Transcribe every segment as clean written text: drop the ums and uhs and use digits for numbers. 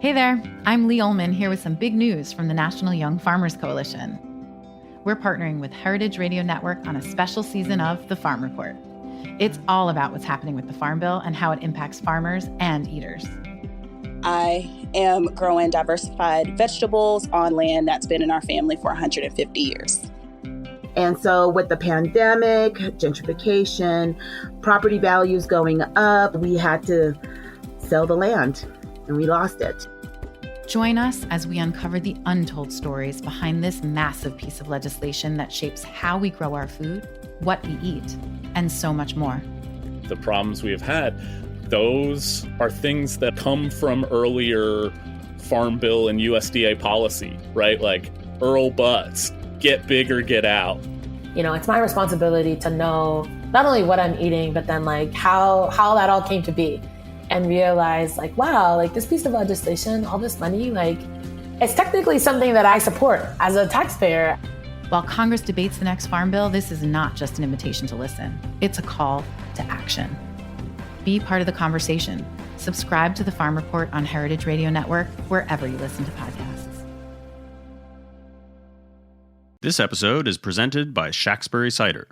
Hey there, I'm Lee Ullman here with some big news from the National Young Farmers Coalition. We're partnering with Heritage Radio Network on a special season of The Farm Report. It's all about what's happening with the Farm Bill and how it impacts farmers and eaters. I am growing diversified vegetables on land that's been in our family for 150 years. And so with the pandemic, gentrification, property values going up, we had to sell the land and we lost it. Join us as we uncover the untold stories behind this massive piece of legislation that shapes how we grow our food, what we eat, and so much more. The problems we have had, those are things that come from earlier Farm Bill and USDA policy, right? Like Earl Butz, get big or get out. You know, it's my responsibility to know not only what I'm eating, but then like how that all came to be. And realize like, wow, like this piece of legislation, all this money, like it's technically something that I support as a taxpayer. While Congress debates the next Farm Bill, this is not just an invitation to listen. It's a call to action. Be part of the conversation. Subscribe to the Farm Report on Heritage Radio Network, wherever you listen to podcasts. This episode is presented by Shacksbury Cider.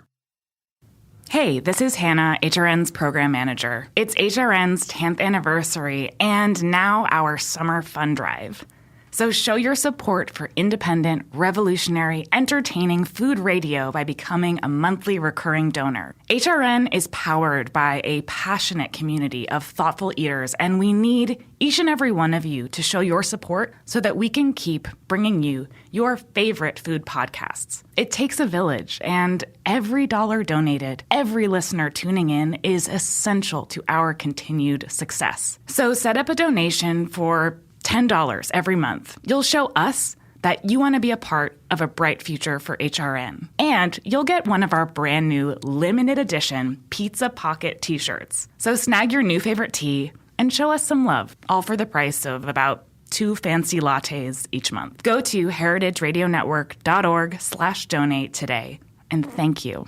Hey, this is Hannah, HRN's program manager. It's HRN's 10th anniversary and now our summer fund drive. So show your support for independent, revolutionary, entertaining food radio by becoming a monthly recurring donor. HRN is powered by a passionate community of thoughtful eaters, and we need each and every one of you to show your support so that we can keep bringing you your favorite food podcasts. It takes a village, and every dollar donated, every listener tuning in is essential to our continued success. So set up a donation for $10 every month. You'll show us that you want to be a part of a bright future for HRN. And you'll get one of our brand new limited edition Pizza Pocket t-shirts. So snag your new favorite tea and show us some love, all for the price of about 2 fancy lattes each month. Go to heritageradionetwork.org/donate today. And thank you.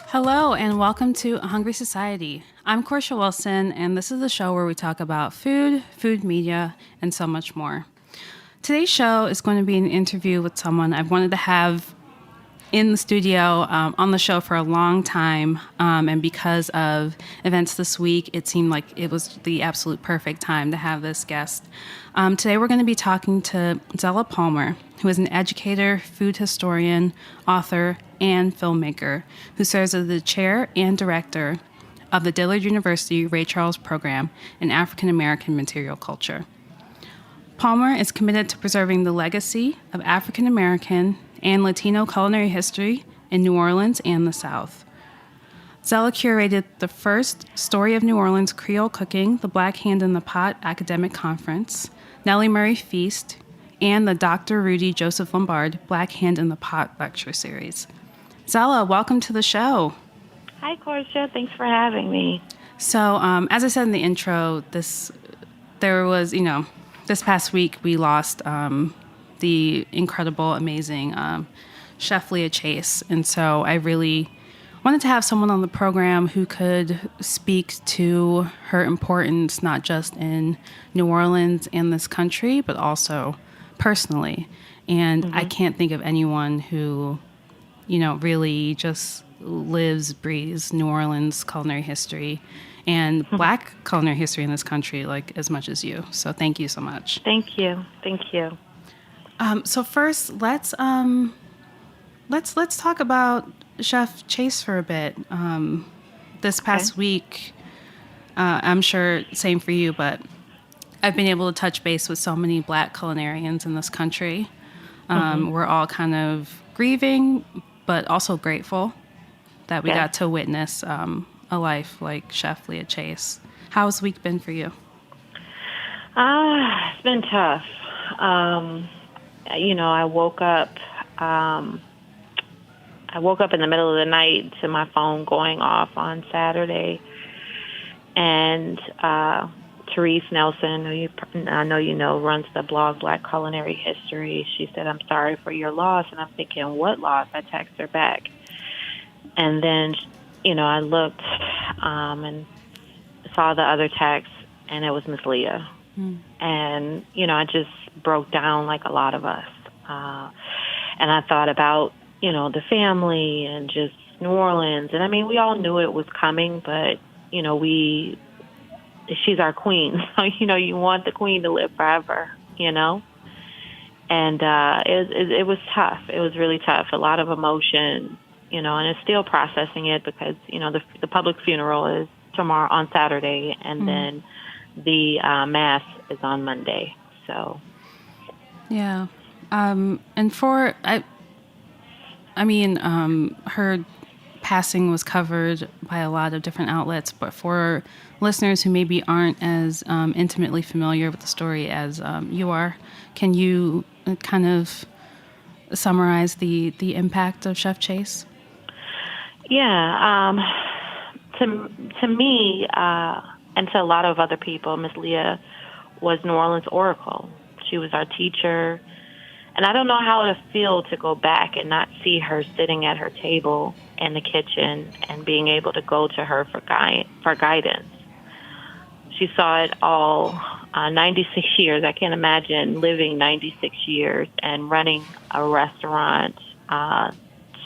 Hello and welcome to A Hungry Society. I'm Portia Wilson, and this is the show where we talk about food, food media, and so much more. Today's show is going to be an interview with someone I've wanted to have in the studio on the show for a long time, and because of events this week, it seemed like it was the absolute perfect time to have this guest. Today we're going to be talking to Zella Palmer, who is an educator, food historian, author, and filmmaker, who serves as the chair and director of the Dillard University Ray Charles Program in African American Material Culture. Palmer is committed to preserving the legacy of African American and Latino culinary history in New Orleans and the South. Zella curated the first Story of New Orleans Creole Cooking, the Black Hand in the Pot academic conference, Nellie Murray Feast, and the Dr. Rudy Joseph Lombard Black Hand in the Pot lecture series. Zella, welcome to the show. Hi, Portia. Thanks for having me. So, as I said in the intro, this past week we lost the incredible, amazing Chef Leah Chase, and so I really wanted to have someone on the program who could speak to her importance, not just in New Orleans and this country, but also personally. And I can't think of anyone who, really just lives, breathes New Orleans culinary history and Black culinary history in this country like as much as you. So thank you so much. Thank you. So first, let's talk about Chef Chase for a bit. This past week, I'm sure same for you, but I've been able to touch base with so many Black culinarians in this country. We're all kind of grieving, but also grateful that we got to witness a life like Chef Leah Chase. How's the week been for you? It's been tough. I woke up in the middle of the night to my phone going off on Saturday, and Therese Nelson, I know you know, runs the blog Black Culinary History. She said, "I'm sorry for your loss." And I'm thinking, what loss? I text her back. And then, I looked and saw the other text, and it was Miss Leah. And, I just broke down like a lot of us. And I thought about, the family and just New Orleans. And I mean, we all knew it was coming, but, she's our queen. So, you want the queen to live forever, And it was tough. It was really tough. A lot of emotion, and it's still processing it because, the public funeral is tomorrow on Saturday, and then the mass is on Monday. So, yeah. And her passing was covered by a lot of different outlets, but for listeners who maybe aren't as intimately familiar with the story as you are, can you kind of summarize the impact of Chef Chase? Yeah. To me, and to a lot of other people, Miss Leah was New Orleans Oracle. She was our teacher. And I don't know how it'll feel to go back and not see her sitting at her table in the kitchen and being able to go to her for guidance. She saw it all, 96 years. I can't imagine living 96 years and running a restaurant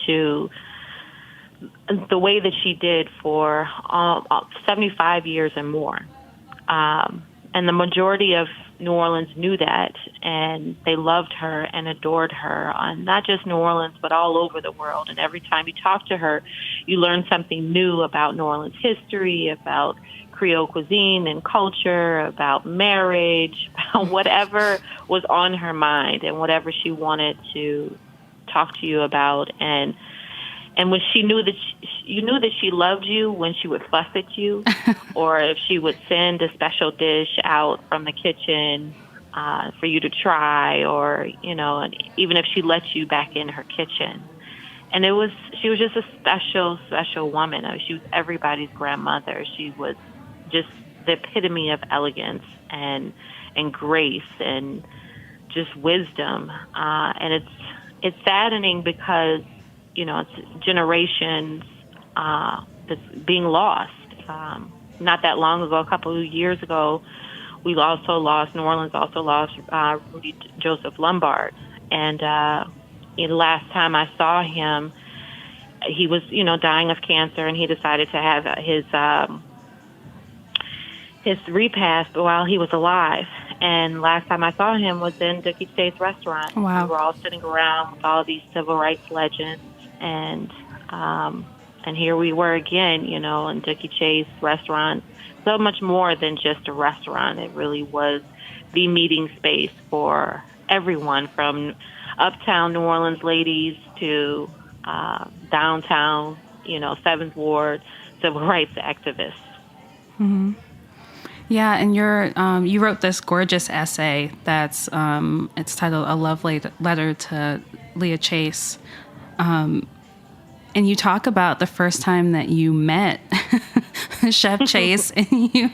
to the way that she did for 75 years and more. And the majority of New Orleans knew that, and they loved her and adored her, not just New Orleans, but all over the world. And every time you talk to her, you learn something new about New Orleans history, about Creole cuisine and culture, about marriage, about whatever was on her mind and whatever she wanted to talk to you about. And when she knew that you knew that she loved you when she would fuss at you, or if she would send a special dish out from the kitchen for you to try, or and even if she let you back in her kitchen. And she was just a special woman. I mean, she was everybody's grandmother. She was just the epitome of elegance and grace and just wisdom. And it's saddening because it's generations that's being lost. Not that long ago, a couple of years ago, New Orleans also lost Rudy Joseph Lombard. And the last time I saw him, he was, dying of cancer, and he decided to have his repast while he was alive. And last time I saw him was in Dookie Chase restaurant. Wow. We were all sitting around with all these civil rights legends, and here we were again, in Dookie Chase restaurant. So much more than just a restaurant. It really was the meeting space for everyone, from uptown New Orleans ladies to downtown, 7th Ward civil rights activists. Mm-hmm. Yeah, and you wrote this gorgeous essay that's it's titled "A Love Letter to Leah Chase," and you talk about the first time that you met Chef Chase, and it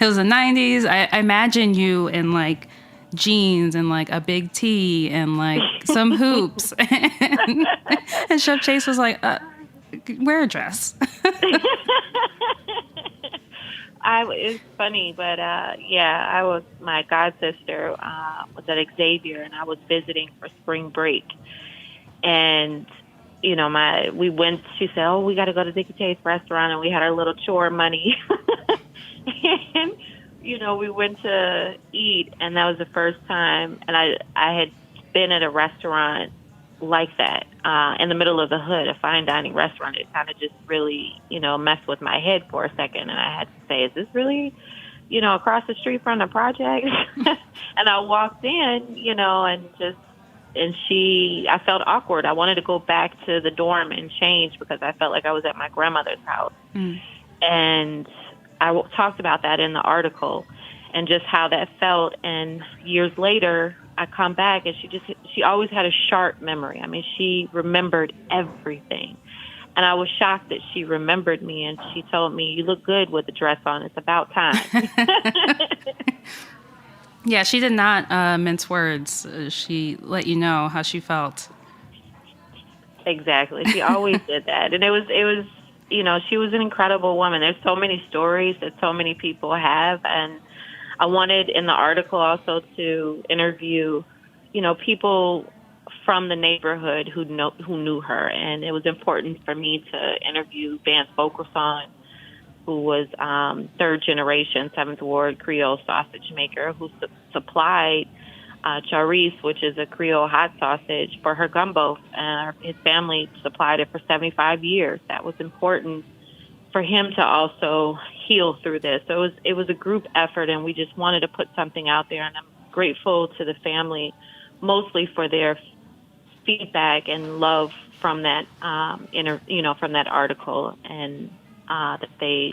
was the 90s. I imagine you in like jeans and like a big tee and like some hoops, and Chef Chase was like, "Wear a dress." It's funny, but my god sister was at Xavier, and I was visiting for spring break, and we went. She said, "Oh, we got to go to Dookie Chase restaurant," and we had our little chore money, and we went to eat, and that was the first time, and I had been at a restaurant like that in the middle of the hood, a fine dining restaurant. It kind of just really, messed with my head for a second, and I had to say, is this really, across the street from the project? And I walked in, I felt awkward. I wanted to go back to the dorm and change because I felt like I was at my grandmother's house. And I talked about that in the article and just how that felt. And years later, I come back, and she always had a sharp memory. I mean, she remembered everything. And I was shocked that she remembered me, and she told me, "You look good with the dress on. It's about time." Yeah, she did not mince words. She let you know how she felt. Exactly. She always did that. And it was, she was an incredible woman. There's so many stories that so many people have. And I wanted in the article also to interview, people from the neighborhood who knew her. And it was important for me to interview Vance Bokerson, who was third generation, 7th Ward Creole sausage maker, who supplied chorizo, which is a Creole hot sausage, for her gumbo. His family supplied it for 75 years. That was important for him to also heal through this. So it was a group effort, and we just wanted to put something out there. And I'm grateful to the family, mostly for their feedback and love from that from that article, and that they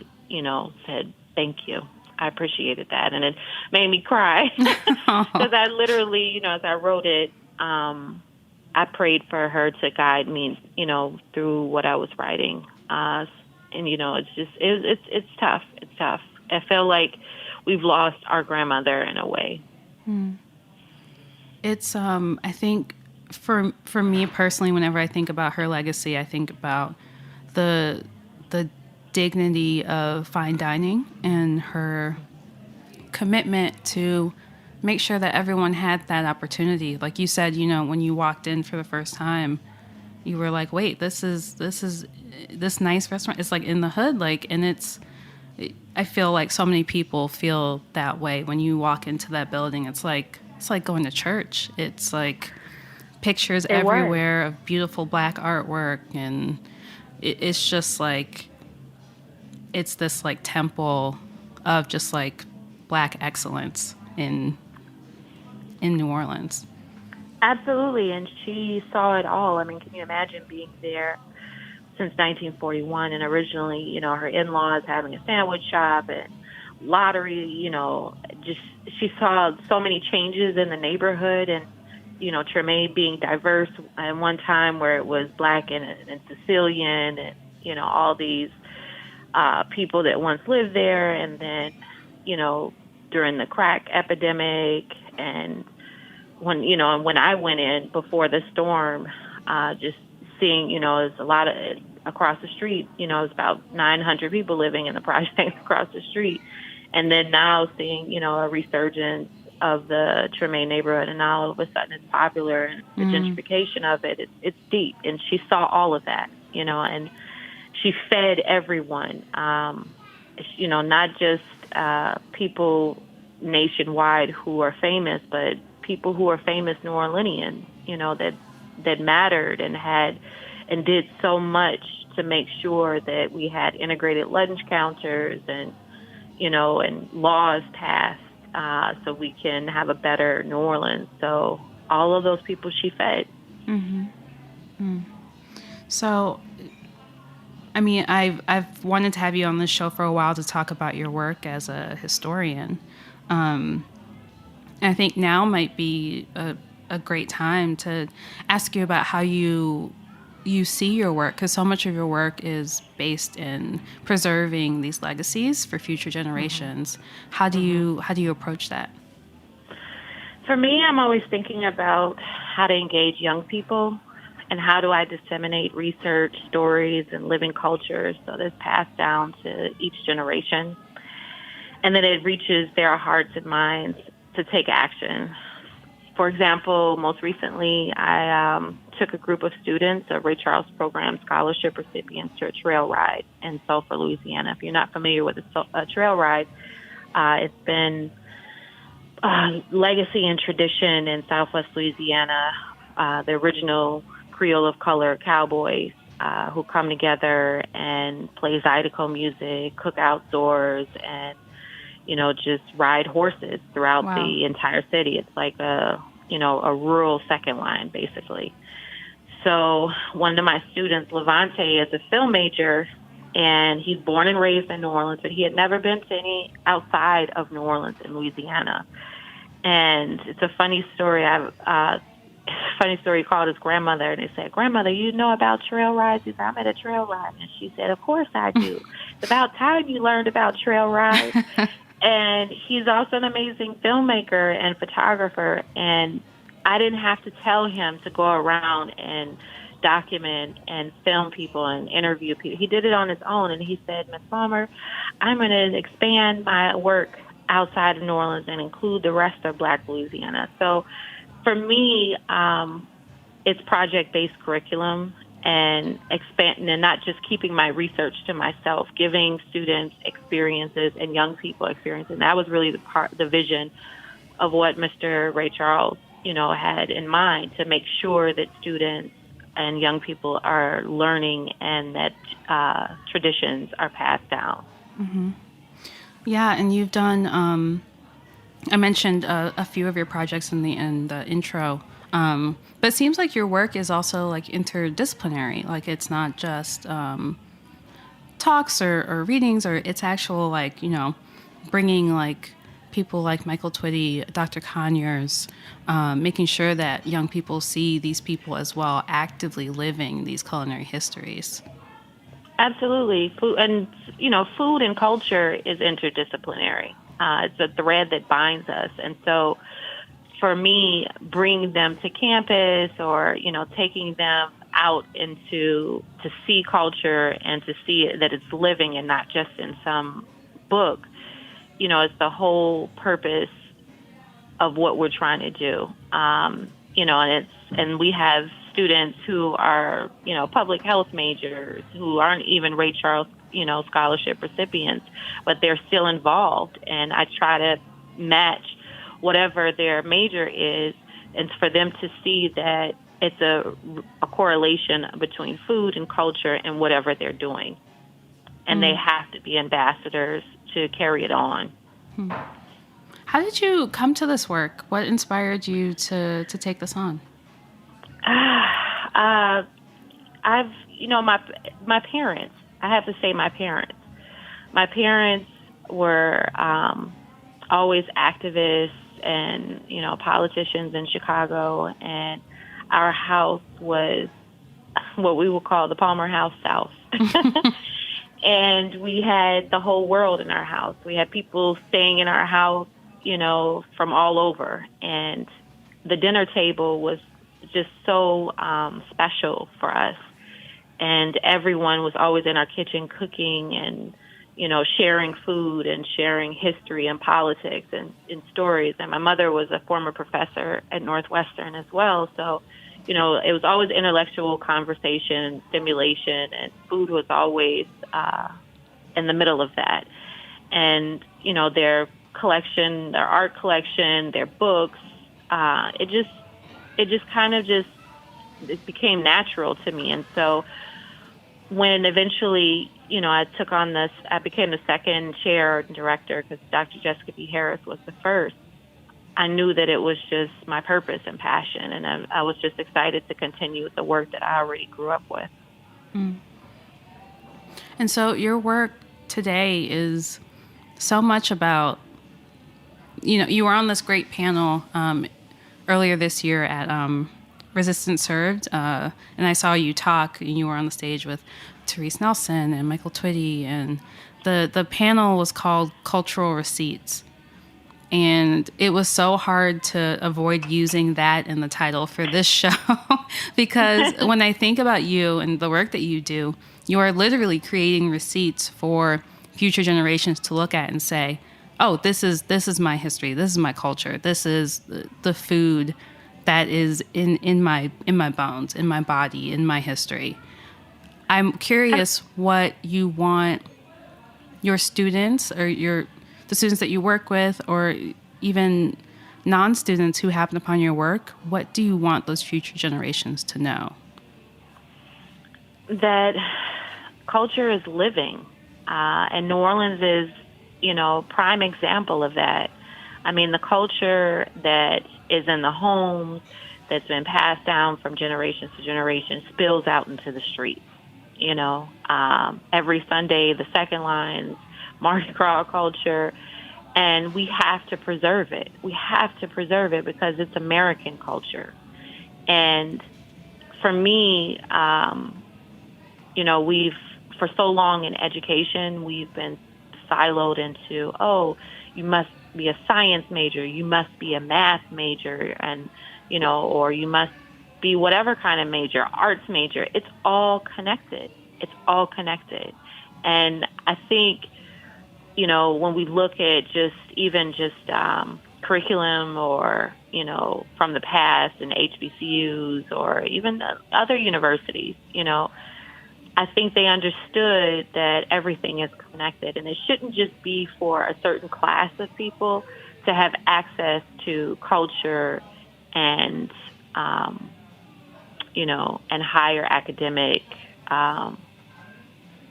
said thank you. I appreciated that, and it made me cry because I literally, as I wrote it, I prayed for her to guide me, through what I was writing. And it's just it's tough. It's tough. I feel like we've lost our grandmother in a way. It's I think for me personally, whenever I think about her legacy, I think about the dignity of fine dining and her commitment to make sure that everyone had that opportunity. Like you said, when you walked in for the first time, you were like, wait, this nice restaurant. It's like in the hood, I feel like so many people feel that way when you walk into that building. It's like going to church. It's like pictures everywhere of beautiful Black artwork, and it's just like, it's this like temple of just like Black excellence in New Orleans. Absolutely, and she saw it all. I mean, can you imagine being there since 1941, and originally, her in-laws having a sandwich shop and lottery, just she saw so many changes in the neighborhood, and Treme being diverse at one time where it was Black and Sicilian, and all these people that once lived there, and then during the crack epidemic, and when I went in before the storm, just seeing there's a lot of across the street, it's about 900 people living in the project across the street, and then now seeing a resurgence of the Treme neighborhood, and now all of a sudden it's popular, and the gentrification of it's deep, and she saw all of that, and she fed everyone, not just people nationwide who are famous, but people who are famous New Orleanians, that mattered and did so much to make sure that we had integrated lunch counters and laws passed so we can have a better New Orleans. So all of those people she fed. So, I mean, I've wanted to have you on this show for a while to talk about your work as a historian. And I think now might be a great time to ask you about how you see your work, because so much of your work is based in preserving these legacies for future generations. How do you approach that? For me, I'm always thinking about how to engage young people, and how do I disseminate research, stories, and living cultures so that it's passed down to each generation, and that it reaches their hearts and minds to take action. For example, most recently, I took a group of students, a Ray Charles Program scholarship recipients, to a trail ride in Sulphur, Louisiana. If you're not familiar with a trail ride, it's been legacy and tradition in Southwest Louisiana. The original Creole of color cowboys who come together and play Zydeco music, cook outdoors, and just ride horses throughout the entire city. It's like a rural second line, basically. So one of my students, Levante, is a film major, and he's born and raised in New Orleans, but he had never been to any outside of New Orleans in Louisiana. And it's a funny story. He called his grandmother, and they said, "Grandmother, you know about trail rides?" He said, "I'm at a trail ride." And she said, "Of course I do. It's about time you learned about trail rides." And he's also an amazing filmmaker and photographer. And I didn't have to tell him to go around and document and film people and interview people. He did it on his own, and he said, Ms. Palmer, I'm going to expand my work outside of New Orleans and include the rest of Black Louisiana. So for me, it's project-based curriculum and expanding, and not just keeping my research to myself, giving students experiences and young people experiences. And that was really the vision of what Mr. Ray Charles, had in mind, to make sure that students and young people are learning and that traditions are passed down. Mm-hmm. Yeah, and you've done, I mentioned a few of your projects in the intro, but it seems like your work is also like interdisciplinary. Like it's not just talks or readings, or it's actual like, bringing like people like Michael Twitty, Dr. Conyers, making sure that young people see these people as well actively living these culinary histories. Absolutely. Food and culture is interdisciplinary. It's a thread that binds us. And so for me, bringing them to campus or, taking them out to see culture and to see that it's living and not just in some book, it's the whole purpose of what we're trying to do. And we have students who are, public health majors who aren't even Ray Charles, scholarship recipients, but they're still involved. And I try to match whatever their major is, and for them to see that it's a correlation between food and culture and whatever they're doing. And they have to be ambassadors to carry it on. How did you come to this work? What inspired you to take this on? My parents. I have to say my parents. My parents were always activists and, politicians in Chicago, and our house was what we would call the Palmer House South. And we had the whole world in our house. We had people staying in our house, from all over. And the dinner table was just so special for us. And everyone was always in our kitchen cooking and, sharing food and sharing history and politics and stories. And my mother was a former professor at Northwestern as well. So, it was always intellectual conversation, stimulation, and food was always in the middle of that. And, their collection, their art collection, their books, it became natural to me. And so when eventually, I became the second chair and director because Dr. Jessica B. Harris was the first, I knew that it was just my purpose and passion. And I was just excited to continue with the work that I already grew up with. Mm. And so your work today is so much about, you were on this great panel earlier this year at Resistance Served, and I saw you talk, and you were on the stage with Therese Nelson and Michael Twitty, and the panel was called Cultural Receipts. And it was so hard to avoid using that in the title for this show because when I think about you and the work that you do, you are literally creating receipts for future generations to look at and say, oh, this is my history, this is my culture, this is the food that is in my bones, in my body, in my history. I'm curious what you want your students or the students that you work with, or even non-students who happen upon your work, what do you want those future generations to know? That culture is living, and New Orleans is, prime example of that. I mean, the culture that is in the homes, that's been passed down from generations to generations, spills out into the streets. Every Sunday, the second lines, Mardi Gras culture, and we have to preserve it. We have to preserve it because it's American culture. And for me, we've, for so long in education, we've been siloed into, you must be a science major, you must be a math major, and, or you must be whatever kind of major, arts major, it's all connected. It's all connected. And I think, you know, when we look at just curriculum or, you know, from the past in HBCUs or even other universities, you know, I think they understood that everything is connected, and it shouldn't just be for a certain class of people to have access to culture and, you know, and higher academic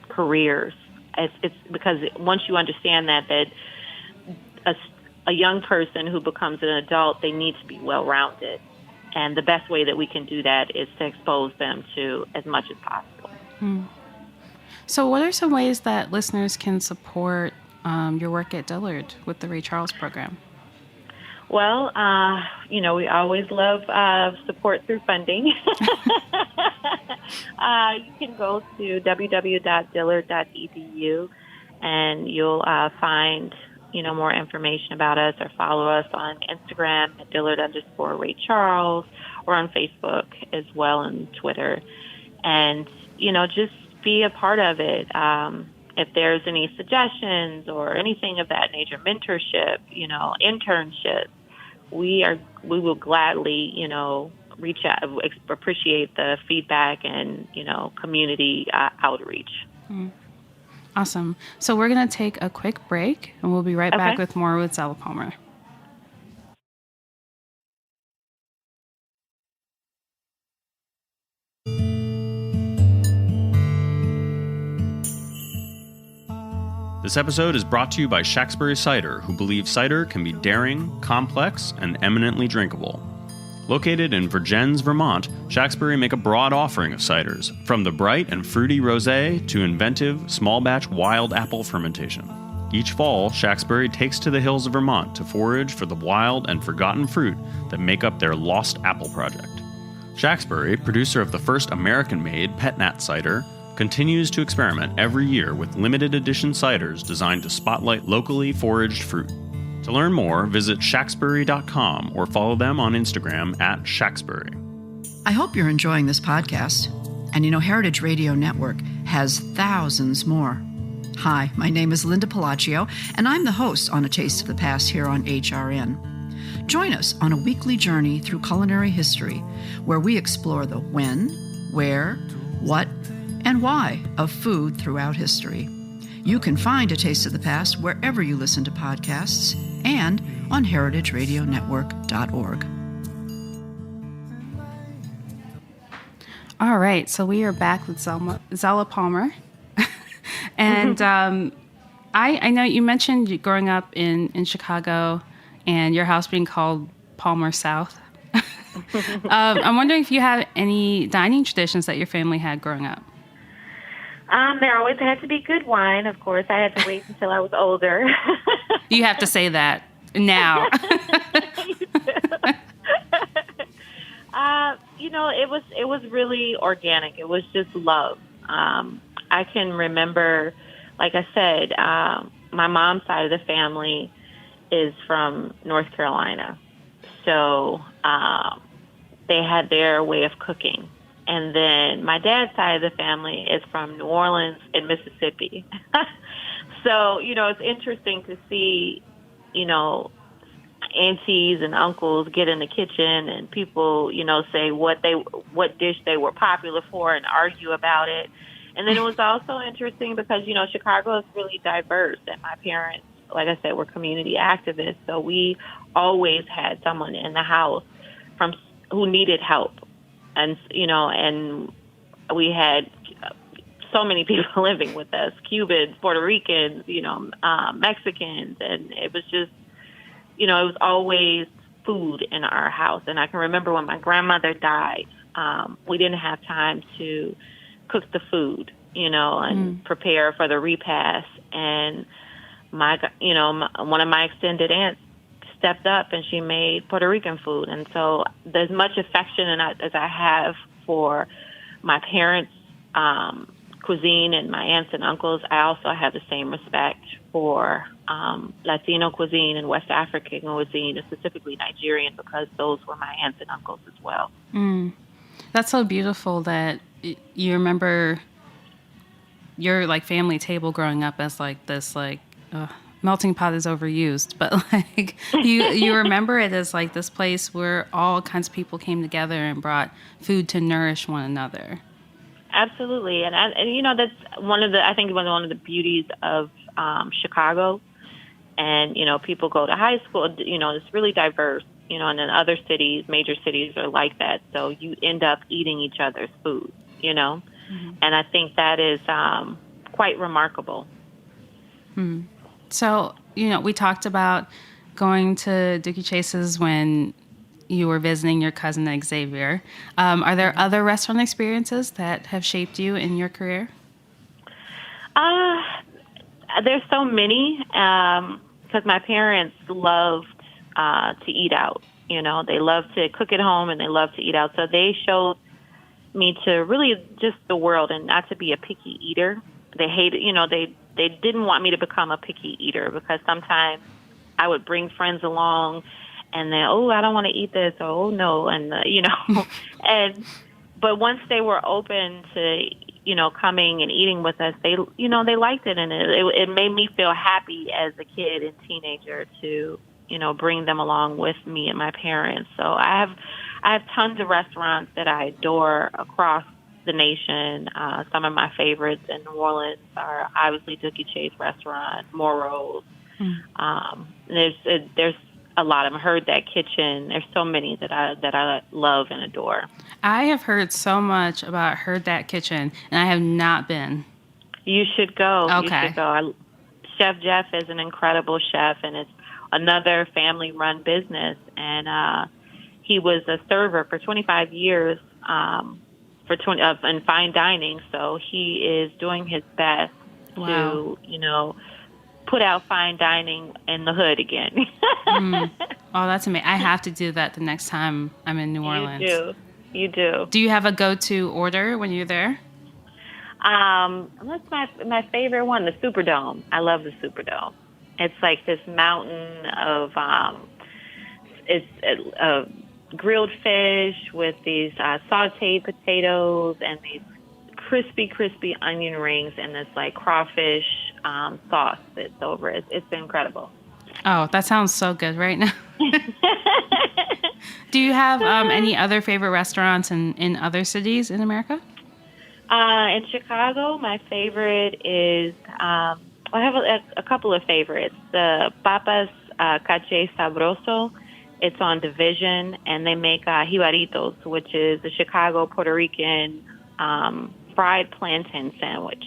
careers. It's because once you understand that a young person who becomes an adult, they need to be well-rounded. And the best way that we can do that is to expose them to as much as possible. So what are some ways that listeners can support your work at Dillard with the Ray Charles program? Well, you know, we always love support through funding. You can go to www.dillard.edu and you'll find, you know, more information about us, or follow us on Instagram at Dillard_Ray Charles, or on Facebook as well, and Twitter. And, you know, just be a part of it. If there's any suggestions or anything of that nature, mentorship, you know, internships, we will gladly, you know, reach out, appreciate the feedback and, you know, community outreach. Awesome. So we're going to take a quick break, and we'll be right back with more with Zella Palmer. This episode is brought to you by Shacksbury Cider, who believe cider can be daring, complex, and eminently drinkable. Located in Vergennes, Vermont, Shacksbury make a broad offering of ciders, from the bright and fruity rosé to inventive, small-batch wild apple fermentation. Each fall, Shacksbury takes to the hills of Vermont to forage for the wild and forgotten fruit that make up their Lost Apple Project. Shacksbury, producer of the first American-made Pet Nat cider, continues to experiment every year with limited edition ciders designed to spotlight locally foraged fruit. To learn more, visit shacksbury.com or follow them on Instagram at Shacksbury. I hope you're enjoying this podcast. And you know, Heritage Radio Network has thousands more. Hi, my name is Linda Palacio, and I'm the host on A Taste of the Past here on HRN. Join us on a weekly journey through culinary history, where we explore the when, where, what, and why of food throughout history. You can find A Taste of the Past wherever you listen to podcasts and on heritageradionetwork.org. All right, so we are back with Zella Palmer. And I know you mentioned you growing up in Chicago and your house being called Palmer South. I'm wondering if you have any dining traditions that your family had growing up. There always had to be good wine, of course. I had to wait until I was older. You have to say that now. You know, it was really organic. It was just love. I can remember, like I said, my mom's side of the family is from North Carolina. So they had their way of cooking. And then my dad's side of the family is from New Orleans and Mississippi. So, you know, it's interesting to see, you know, aunties and uncles get in the kitchen and people, you know, say what dish they were popular for and argue about it. And then it was also interesting because, you know, Chicago is really diverse, and my parents, like I said, were community activists. So we always had someone in the house who needed help. And, you know, and we had so many people living with us, Cubans, Puerto Ricans, you know, Mexicans. And it was just, you know, it was always food in our house. And I can remember when my grandmother died, we didn't have time to cook the food, you know, and prepare for the repast. And one of my extended aunts stepped up and she made Puerto Rican food. And so there's much affection as I have for my parents' cuisine and my aunts and uncles. I also have the same respect for Latino cuisine and West African cuisine, and specifically Nigerian, because those were my aunts and uncles as well. That's so beautiful that you remember your like family table growing up as like this like melting pot is overused, but like you remember it as like this place where all kinds of people came together and brought food to nourish one another. Absolutely, and that's I think one of the beauties of Chicago, and people go to high school. It's really diverse. And then other cities, major cities, are like that. So you end up eating each other's food. Mm-hmm. And I think that is quite remarkable. Mm-hmm. So we talked about going to Dookie Chase's when you were visiting your cousin Xavier. Are there other restaurant experiences that have shaped you in your career? There's so many because my parents loved to eat out. They love to cook at home and they love to eat out. So they showed me to really just the world and not to be a picky eater. They hated, they didn't want me to become a picky eater because sometimes I would bring friends along and then, I don't want to eat this, or, oh, no, and, but once they were open to, coming and eating with us, they liked it, and it made me feel happy as a kid and teenager to, bring them along with me and my parents. So I have tons of restaurants that I adore across the nation. Some of my favorites in New Orleans are obviously Dookie Chase Restaurant, Moro's. There's a lot of them. Heard That Kitchen. There's so many that I love and adore. I have heard so much about Heard That Kitchen, and I have not been. You should go. Okay. You should go. Chef Jeff is an incredible chef, and it's another family-run business. And he was a server for 25 years in fine dining. So he is doing his best to, put out fine dining in the hood again. Oh, that's amazing. I have to do that the next time I'm in New Orleans. You do. Do you have a go-to order when you're there? That's my favorite one, the Superdome. I love the Superdome. It's like this mountain of it's grilled fish with these sautéed potatoes and these crispy onion rings and this like crawfish sauce that's over it. It's incredible. Oh, that sounds so good right now. Do you have any other favorite restaurants in other cities in America? In Chicago, my favorite is, I have a couple of favorites. The Papas Caché Sabroso. It's on Division, and they make jibaritos, which is a Chicago Puerto Rican fried plantain sandwich.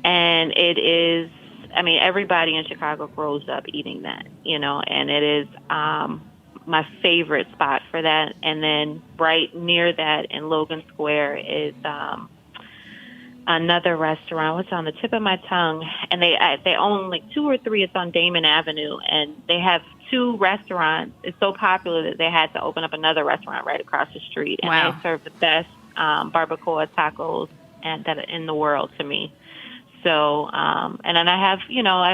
And it is, everybody in Chicago grows up eating that, and it is my favorite spot for that. And then right near that in Logan Square is another restaurant. What's on the tip of my tongue? And they own like 2 or 3. It's on Damon Avenue, and they have 2 restaurants. It's so popular that they had to open up another restaurant right across the street. And wow. They serve the best barbacoa tacos that in the world to me. So, and then I have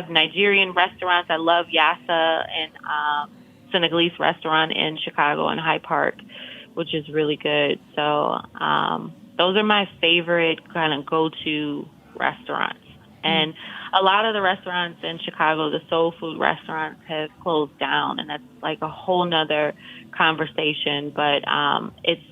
Nigerian restaurants. I love Yassa and Senegalese restaurant in Chicago in Hyde Park, which is really good. So, those are my favorite kind of go-to restaurants. And a lot of the restaurants in Chicago, the soul food restaurants, have closed down, and that's like a whole nother conversation. But it's,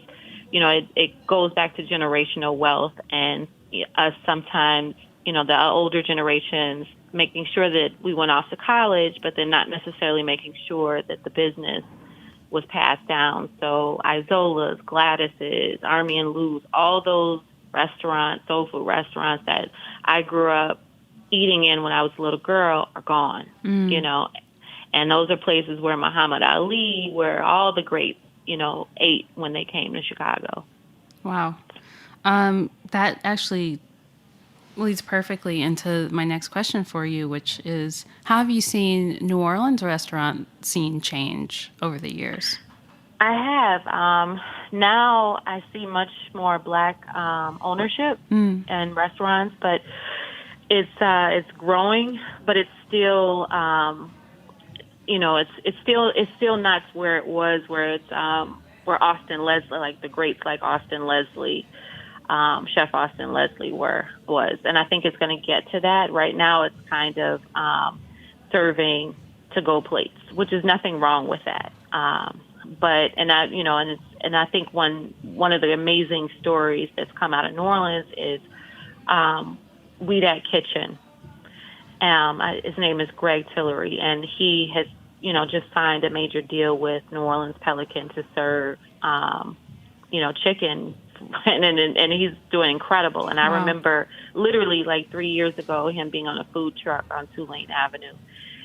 it goes back to generational wealth, and us sometimes, the older generations making sure that we went off to college, but then not necessarily making sure that the business was passed down. So Isola's, Gladys's, Army and Lou's, all those restaurants, soul food restaurants that I grew up eating in when I was a little girl are gone, and those are places where Muhammad Ali, where all the greats, ate when they came to Chicago. Wow. That actually leads perfectly into my next question for you, which is, how have you seen New Orleans restaurant scene change over the years? I have. Now I see much more Black ownership in restaurants, but it's growing, but it's still, it's still not where it was, where it's where Austin Leslie, like the greats like Austin Leslie, Chef Austin Leslie was. And I think it's going to get to that. Right now it's kind of serving to-go plates, which is nothing wrong with that. And I think one of the amazing stories that's come out of New Orleans is We That Kitchen. His name is Greg Tillery, and he has, just signed a major deal with New Orleans Pelican to serve, chicken, and he's doing incredible. And I remember literally like 3 years ago him being on a food truck on Tulane Avenue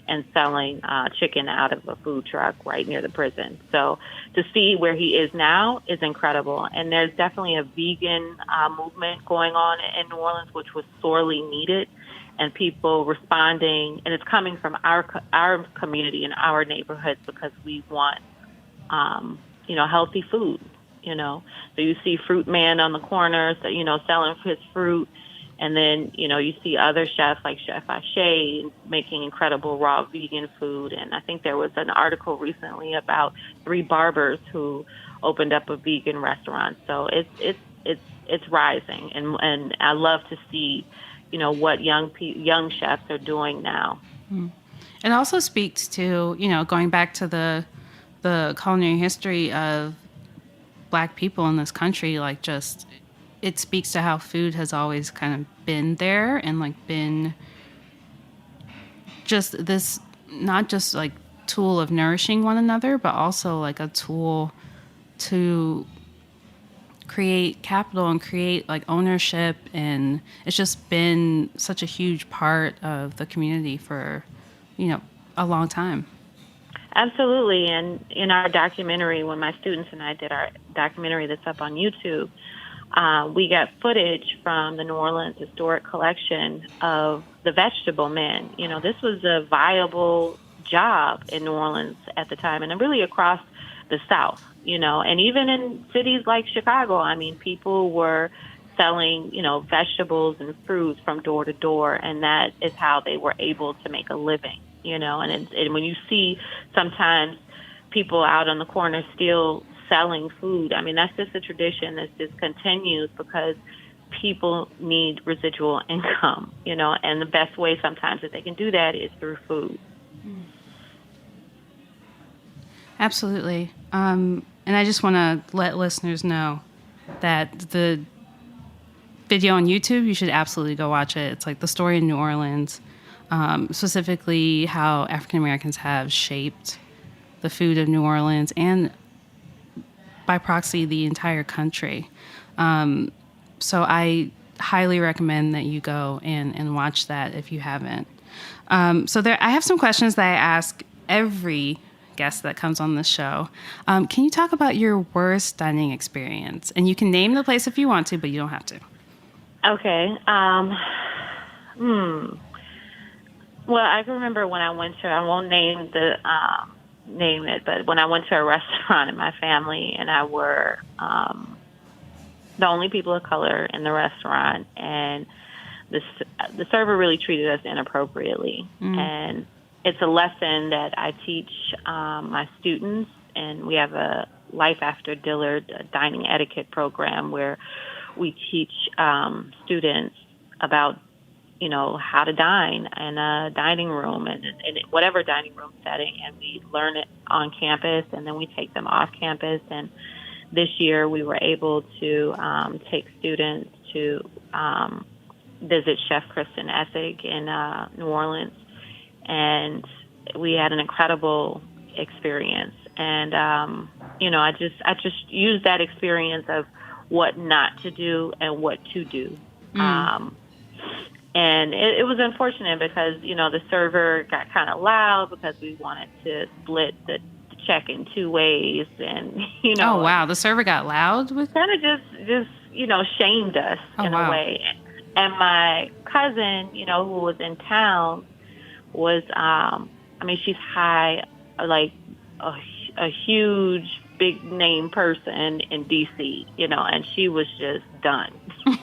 and selling chicken out of a food truck right near the prison. So to see where he is now is incredible. And there's definitely a vegan movement going on in New Orleans, which was sorely needed, and people responding. And it's coming from our community and our neighborhoods because we want, healthy food, So you see Fruit Man on the corner, selling his fruit. And then, you see other chefs like Chef Ashe making incredible raw vegan food. And I think there was an article recently about 3 barbers who opened up a vegan restaurant. So it's rising, and I love to see, what young chefs are doing now. It also speaks to, going back to the culinary history of Black people in this country, it speaks to how food has always kind of been there and been just this, not just tool of nourishing one another, but also a tool to create capital and create ownership. And it's just been such a huge part of the community for, a long time. Absolutely. And in our documentary, when my students and I did our documentary that's up on YouTube, we got footage from the New Orleans Historic Collection of the vegetable men. This was a viable job in New Orleans at the time, and really across the South, and even in cities like Chicago. People were selling, vegetables and fruits from door to door, and that is how they were able to make a living, and when you see sometimes people out on the corner still selling food, that's just a tradition that just continues because people need residual income, and the best way sometimes that they can do that is through food. Absolutely. And I just want to let listeners know that the video on YouTube, you should absolutely go watch it. It's the story in New Orleans, specifically how African Americans have shaped the food of New Orleans and by proxy the entire country. So I highly recommend that you go and watch that if you haven't. I have some questions that I ask every guest that comes on the show. Can you talk about your worst dining experience? And you can name the place if you want to, but you don't have to. Okay. Well, I can remember when I went to, I won't name it, but when I went to a restaurant and my family and I were the only people of color in the restaurant, and the server really treated us inappropriately. And it's a lesson that I teach my students, and we have a Life After Dillard dining etiquette program where we teach students about how to dine in a dining room and whatever dining room setting, and we learn it on campus and then we take them off campus. And this year we were able to take students to visit Chef Kristen Essig in New Orleans, and we had an incredible experience. And I just used that experience of what not to do and what to do. And it was unfortunate because, the server got kind of loud because we wanted to split the check in 2 ways. And, Oh, wow. The server got loud? Kind of just shamed us in a way. And my cousin, who was in town was, she's high, like a huge, big name person in D.C., and she was just done.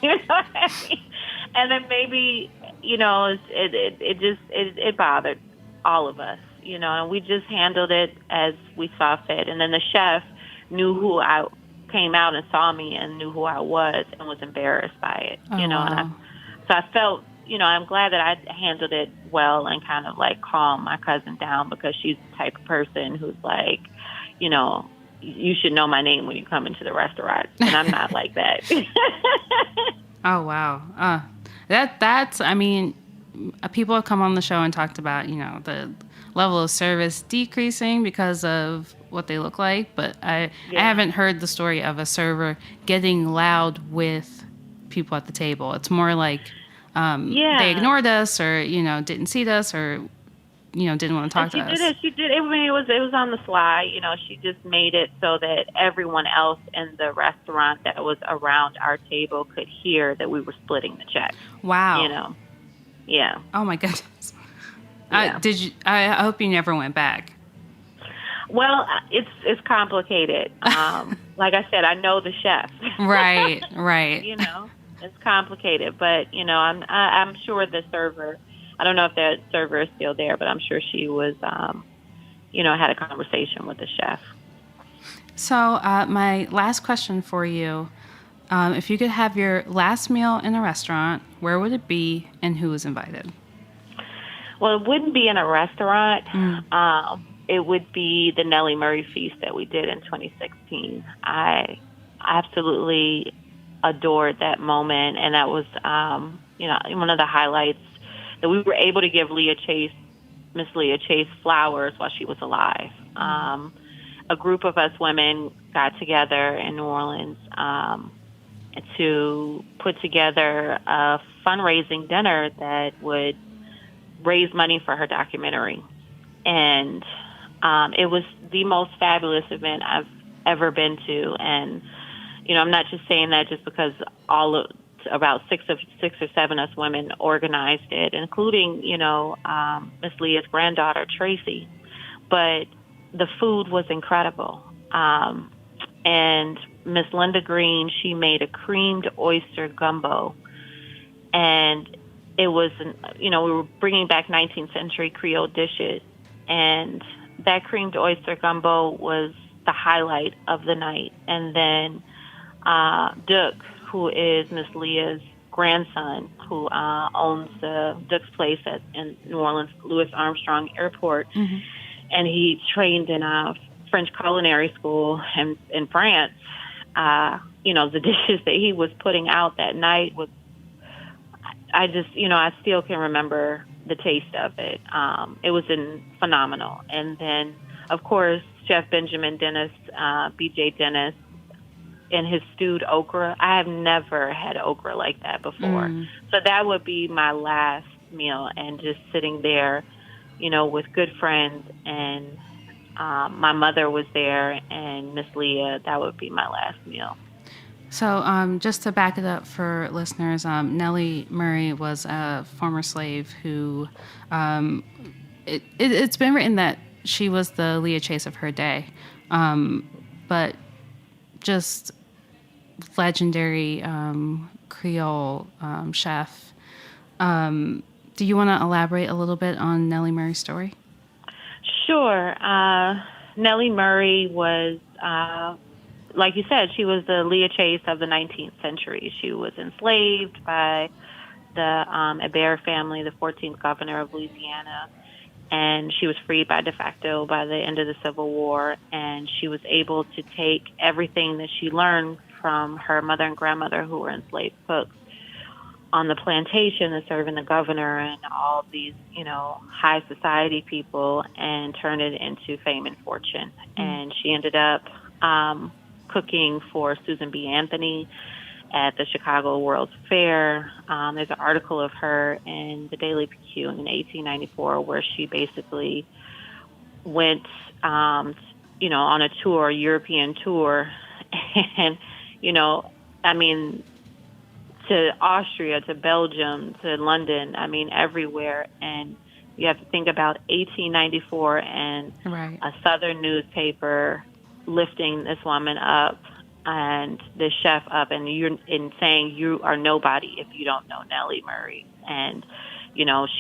You know what I mean? And then maybe, it bothered all of us, and we just handled it as we saw fit. And then the chef knew who I came out and saw me and knew who I was and was embarrassed by it, Oh, wow. And I felt, I'm glad that I handled it well and kind of like calmed my cousin down, because she's the type of person who's like, you should know my name when you come into the restaurant, and I'm not like that. Oh, wow. That's, I mean, people have come on the show and talked about, the level of service decreasing because of what they look like, but I haven't heard the story of a server getting loud with people at the table. It's more like they ignored us, or didn't seat us, or didn't want to talk to us. She did it. I mean, it was on the sly. She just made it so that everyone else in the restaurant that was around our table could hear that we were splitting the check. Wow. Yeah. Oh my goodness. Yeah. I hope you never went back. Well, it's complicated. Like I said, I know the chef. Right. It's complicated, but I'm sure the server. I don't know if that server is still there, but I'm sure she was, had a conversation with the chef. So my last question for you: if you could have your last meal in a restaurant, where would it be, and who was invited? Well, it wouldn't be in a restaurant. It would be the Nellie Murray feast that we did in 2016. I absolutely adored that moment, and that was, one of the highlights, that we were able to give Miss Leah Chase flowers while she was alive. A group of us women got together in New Orleans to put together a fundraising dinner that would raise money for her documentary. And it was the most fabulous event I've ever been to. And, I'm not just saying that just because about six or seven us women organized it, including, Miss Leah's granddaughter, Tracy. But the food was incredible. And Miss Linda Green, she made a creamed oyster gumbo. And it was, we were bringing back 19th century Creole dishes. And that creamed oyster gumbo was the highlight of the night. And then Duke, who is Miss Leah's grandson, who owns the Duke's Place in New Orleans, Louis Armstrong Airport. Mm-hmm. And he trained in a French culinary school in France. The dishes that he was putting out that night was, I still can remember the taste of it. It was phenomenal. And then, of course, Chef Benjamin Dennis, BJ Dennis, and his stewed okra. I have never had okra like that before. So that would be my last meal, and just sitting there, with good friends, and my mother was there, and Miss Leah. That would be my last meal. So just to back it up for listeners, Nellie Murray was a former slave who, it's been written that she was the Leah Chase of her day, but just legendary Creole chef. Do you want to elaborate a little bit on Nellie Murray's story? Sure. Nellie Murray was, like you said, she was the Leah Chase of the 19th century. She was enslaved by the Hebert family, the 14th governor of Louisiana, and she was freed by de facto by the end of the Civil War, and she was able to take everything that she learned from her mother and grandmother, who were enslaved cooks on the plantation and serving the governor and all these, high society people, and turn it into fame and fortune. And she ended up cooking for Susan B. Anthony at the Chicago World's Fair. There's an article of her in the Daily PQ in 1894 where she basically went, on a tour, a European tour, and, to Austria, to Belgium, to London, everywhere. And you have to think about 1894 and a Southern newspaper lifting this woman up and the chef up, and saying you are nobody if you don't know Nellie Murray. And,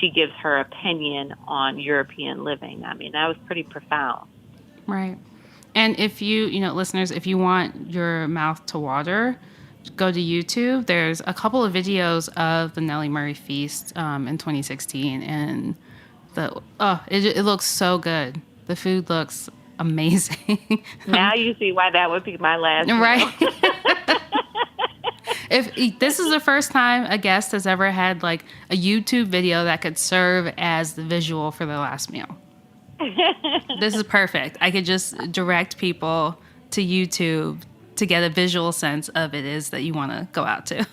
she gives her opinion on European living. That was pretty profound. Right. And if you listeners, if you want your mouth to water, go to YouTube. There's a couple of videos of the Nellie Murray Feast in 2016, and it looks so good. The food looks amazing. Now you see why that would be my last meal. Right. If this is the first time a guest has ever had like a YouTube video that could serve as the visual for their last meal. This is perfect. I could just direct people to YouTube to get a visual sense of it is that you want to go out to.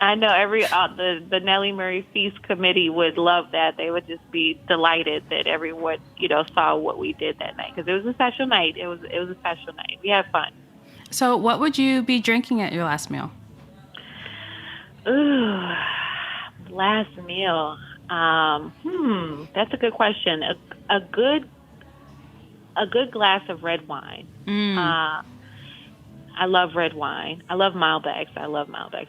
I know the Nellie Murray Feast Committee would love that. They would just be delighted that everyone, saw what we did that night, because it was a special night. It was a special night. We had fun. So what would you be drinking at your last meal? Ooh, last meal. That's a good question. A good glass of red wine. I love red wine. I love Malbecs.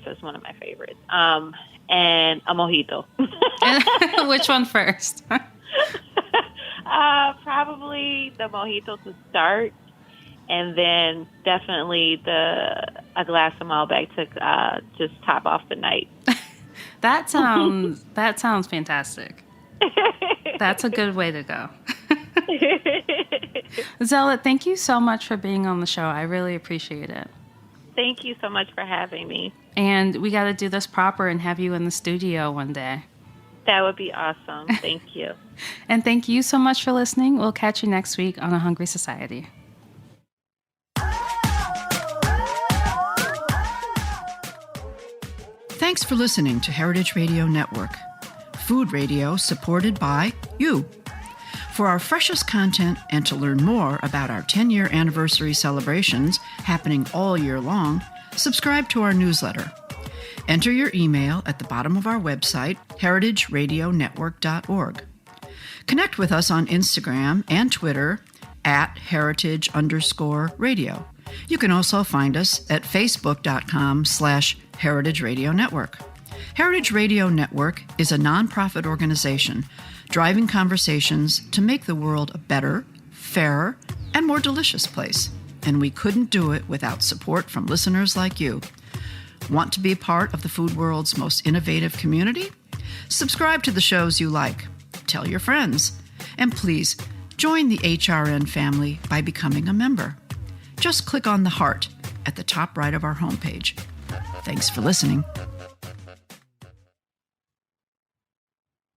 That's one of my favorites. And a mojito. Which one first? Probably the mojito to start, and then definitely a glass of Malbec to just top off the night. That sounds fantastic. That's a good way to go. Zealot, thank you so much for being on the show. I really appreciate it. Thank you so much for having me. And we got to do this proper and have you in the studio one day. That would be awesome. Thank you. And thank you so much for listening. We'll catch you next week on A Hungry Society. Thanks for listening to Heritage Radio Network, food radio supported by you. For our freshest content and to learn more about our 10-year anniversary celebrations happening all year long, subscribe to our newsletter. Enter your email at the bottom of our website, heritageradionetwork.org. Connect with us on Instagram and Twitter at heritage_radio. You can also find us at facebook.com/Heritage Radio Network. Heritage Radio Network is a nonprofit organization driving conversations to make the world a better, fairer, and more delicious place. And we couldn't do it without support from listeners like you. Want to be a part of the food world's most innovative community? Subscribe to the shows you like. Tell your friends. And please, join the HRN family by becoming a member. Just click on the heart at the top right of our homepage. Thanks for listening.